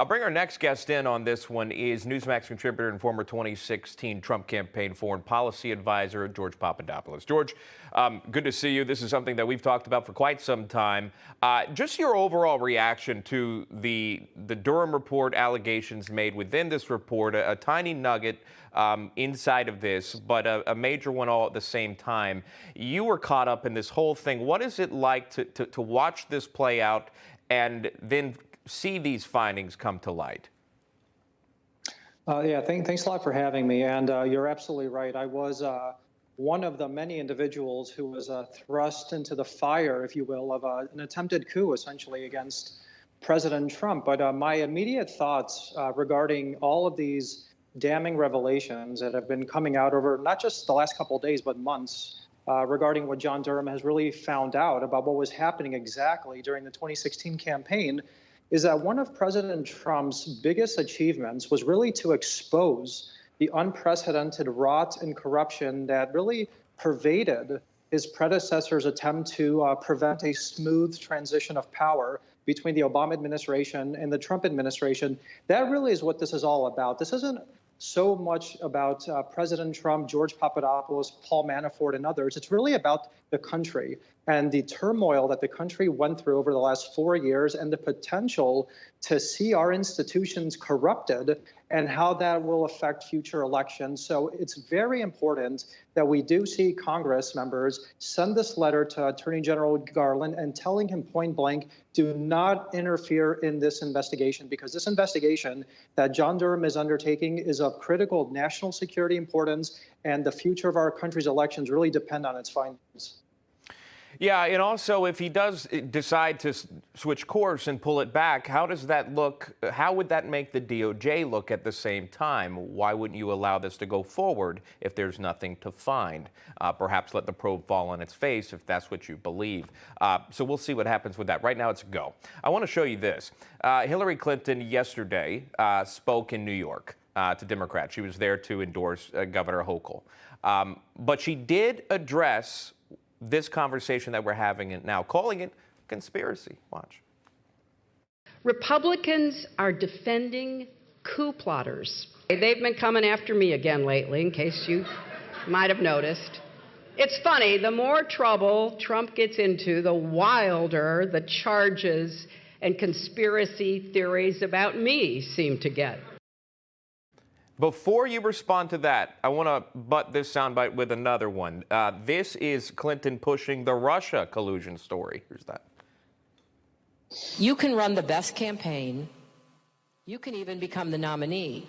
I'll bring our next guest in on this one is Newsmax contributor and former 2016 Trump campaign foreign policy advisor, George Papadopoulos. George, good to see you. This is something that we've talked about for quite some time. Just your overall reaction to the Durham report, allegations made within this report, a tiny nugget inside of this, but a major one all at the same time. You were caught up in this whole thing. What is it like to watch this play out and then see these findings come to light? Thanks a lot for having me. And you're absolutely right. I was one of the many individuals who was thrust into the fire, if you will, of an attempted coup, essentially, against President Trump. But my immediate thoughts regarding all of these damning revelations that have been coming out over not just the last couple of days, but months, regarding what John Durham has really found out about what was happening exactly during the 2016 campaign, is that one of President Trump's biggest achievements was really to expose the unprecedented rot and corruption that really pervaded his predecessor's attempt to prevent a smooth transition of power between the Obama administration and the Trump administration. That really is what this is all about. This isn't so much about President Trump, George Papadopoulos, Paul Manafort, and others. It's really about the country and the turmoil that the country went through over the last 4 years and the potential to see our institutions corrupted and how that will affect future elections. So it's very important that we do see Congress members send this letter to Attorney General Garland and telling him point blank, do not interfere in this investigation, because this investigation that John Durham is undertaking is of critical national security importance, and the future of our country's elections really depend on its findings. Yeah, and also if he does decide to switch course and pull it back, how does that look? How would that make the DOJ look at the same time? Why wouldn't you allow this to go forward if there's nothing to find? Perhaps let the probe fall on its face if that's what you believe. So we'll see what happens with that. Right now it's a go. I want to show you this. Hillary Clinton yesterday spoke in New York to Democrats. She was there to endorse Governor Hochul. But she did address this conversation that we're having now, calling it conspiracy. Watch. Republicans are defending coup plotters. They've been coming after me again lately, in case you might have noticed. It's funny, the more trouble Trump gets into, the wilder the charges and conspiracy theories about me seem to get. Before you respond to that, I want to butt this soundbite with another one. This is Clinton pushing the Russia collusion story. Here's that. You can run the best campaign. You can even become the nominee.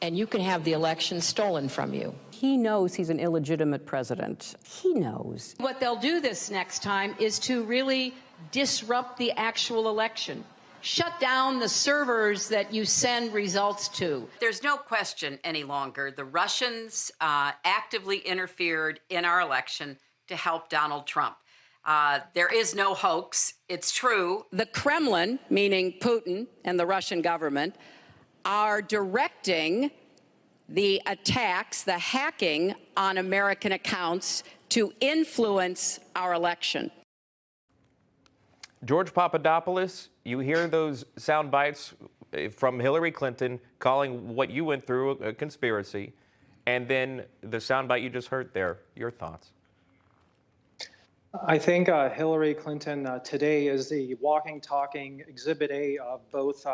And you can have the election stolen from you. He knows he's an illegitimate president. He knows. What they'll do this next time is to really disrupt the actual election. Shut down the servers that you send results to. There's no question any longer. The Russians actively interfered in our election to help Donald Trump. There is no hoax. It's true. The Kremlin, meaning Putin and the Russian government, are directing the attacks, the hacking on American accounts to influence our election. George Papadopoulos, you hear those sound bites from Hillary Clinton calling what you went through a conspiracy, and then the soundbite you just heard there. Your thoughts? I think Hillary Clinton today is the walking, talking exhibit A of both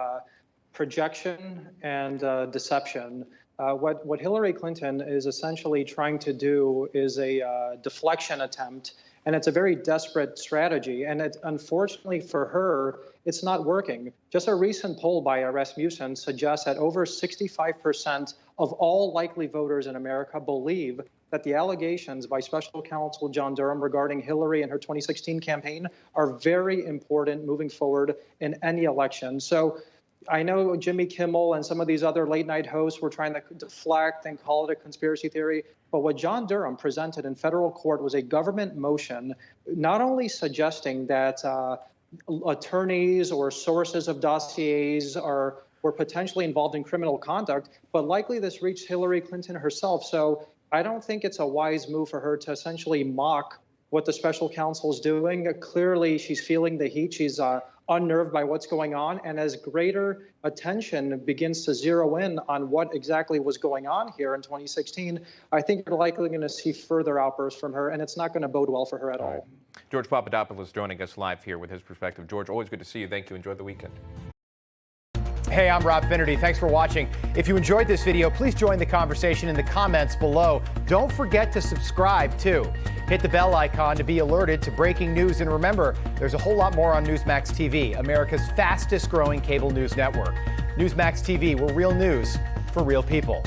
projection and deception. What Hillary Clinton is essentially trying to do is a deflection attempt, and it's a very desperate strategy. And unfortunately for her, it's not working. Just a recent poll by Rasmussen suggests that over 65% of all likely voters in America believe that the allegations by Special Counsel John Durham regarding Hillary and her 2016 campaign are very important moving forward in any election. So I know Jimmy Kimmel and some of these other late night hosts were trying to deflect and call it a conspiracy theory. But what John Durham presented in federal court was a government motion, not only suggesting that attorneys or sources of dossiers were potentially involved in criminal conduct, but likely this reached Hillary Clinton herself. So I don't think it's a wise move for her to essentially mock what the special counsel is doing. Clearly, she's feeling the heat. She's unnerved by what's going on. And as greater attention begins to zero in on what exactly was going on here in 2016, I think we're likely going to see further outbursts from her, and it's not going to bode well for her at all. George Papadopoulos joining us live here with his perspective. George, always good to see you. Thank you. Enjoy the weekend. Hey, I'm Rob Finnerty. Thanks for watching. If you enjoyed this video, please join the conversation in the comments below. Don't forget to subscribe, too. Hit the bell icon to be alerted to breaking news. And remember, there's a whole lot more on Newsmax TV, America's fastest growing cable news network. Newsmax TV, where real news for real people.